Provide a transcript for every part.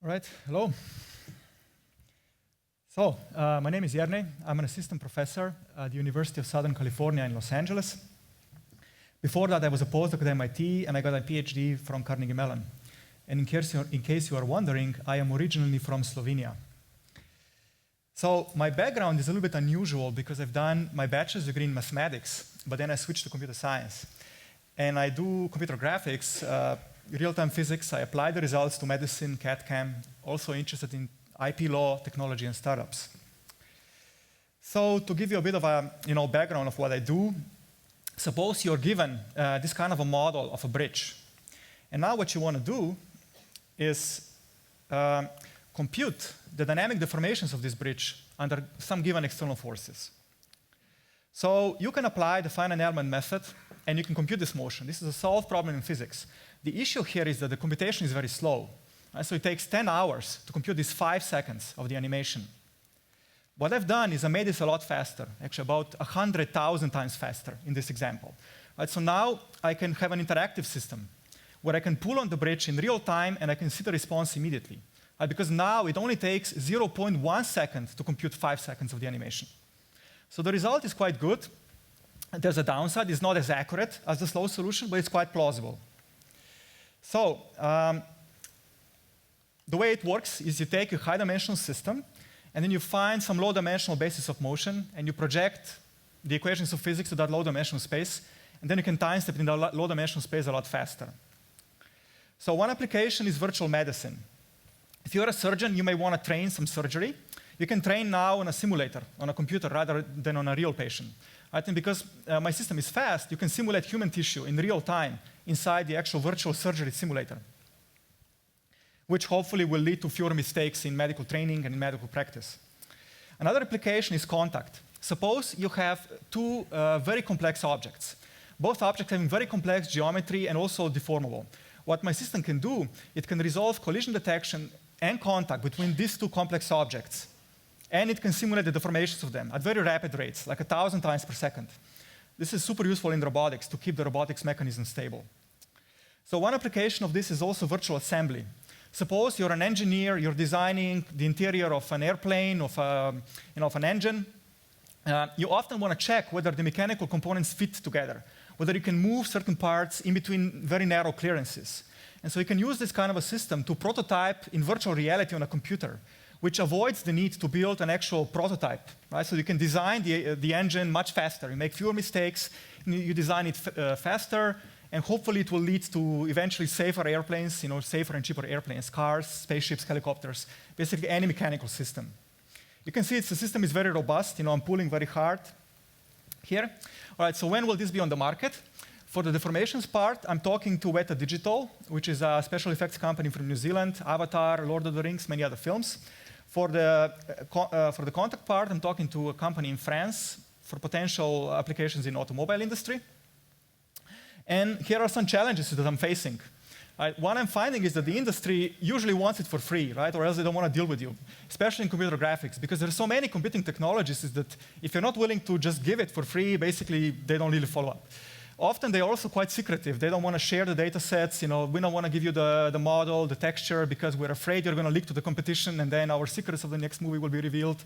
All right, hello. So, my name is Jernej. I'm an assistant professor at the University of Southern California in Los Angeles. Before that, I was a postdoc at MIT, and I got a PhD from Carnegie Mellon. And in case you are wondering, I am originally from Slovenia. So, my background is a little bit unusual because I've done my bachelor's degree in mathematics, but then I switched to computer science. And I do computer graphics, real-time physics. I apply the results to medicine, CAD/CAM, also interested in IP law, technology, and startups. So to give you a bit of a background of what I do, suppose you're given this kind of a model of a bridge. And now what you want to do is compute the dynamic deformations of this bridge under some given external forces. So you can apply the finite element method, and you can compute this motion. This is a solved problem in physics. The issue here is that the computation is very slow. So it takes 10 hours to compute these 5 seconds of the animation. What I've done is I made this a lot faster, actually about 100,000 times faster in this example. So now I can have an interactive system where I can pull on the bridge in real time and I can see the response immediately. Because now it only takes 0.1 second to compute 5 seconds of the animation. So the result is quite good. There's a downside. It's not as accurate as the slow solution, but it's quite plausible. So the way it works is you take a high-dimensional system, and then you find some low-dimensional basis of motion, and you project the equations of physics to that low-dimensional space, and then you can time-step in the low-dimensional space a lot faster. So one application is virtual medicine. If you're a surgeon, you may want to train some surgery. You can train now on a simulator, on a computer, rather than on a real patient. I think because my system is fast, you can simulate human tissue in real time inside the actual virtual surgery simulator, which hopefully will lead to fewer mistakes in medical training and in medical practice. Another application is contact. Suppose you have two very complex objects, both objects having very complex geometry and also deformable. What my system can do, it can resolve collision detection and contact between these two complex objects, and it can simulate the deformations of them at very rapid rates, like 1,000 times per second. This is super useful in robotics to keep the robotics mechanism stable. So one application of this is also virtual assembly. Suppose you're an engineer, you're designing the interior of an airplane, of an engine. You often want to check whether the mechanical components fit together, whether you can move certain parts in between very narrow clearances. And so you can use this kind of a system to prototype in virtual reality on a computer, which avoids the need to build an actual prototype. Right? So you can design the engine much faster. You make fewer mistakes, you design it faster, and hopefully it will lead to eventually safer airplanes, safer and cheaper airplanes, cars, spaceships, helicopters, basically any mechanical system. You can see the system is very robust. I'm pulling very hard here. All right, so when will this be on the market? For the deformations part, I'm talking to Weta Digital, which is a special effects company from New Zealand, Avatar, Lord of the Rings, many other films. For the contact part, I'm talking to a company in France for potential applications in the automobile industry. And here are some challenges that I'm facing. What I'm finding is that the industry usually wants it for free, right? Or else they don't want to deal with you, especially in computer graphics, because there are so many computing technologies is that if you're not willing to just give it for free, basically they don't really follow up. Often they're also quite secretive. They don't want to share the data sets. We don't want to give you the model, the texture, because we're afraid you're going to leak to the competition, and then our secrets of the next movie will be revealed,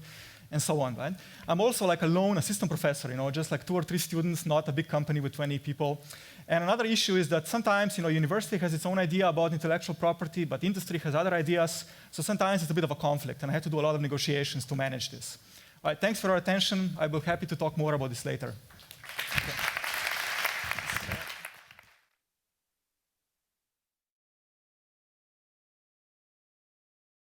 and so on. Right? I'm also like a lone assistant professor, just like 2 or 3 students, not a big company with 20 people. And another issue is that sometimes, university has its own idea about intellectual property, but industry has other ideas. So sometimes it's a bit of a conflict, and I have to do a lot of negotiations to manage this. All right, thanks for your attention. I will be happy to talk more about this later.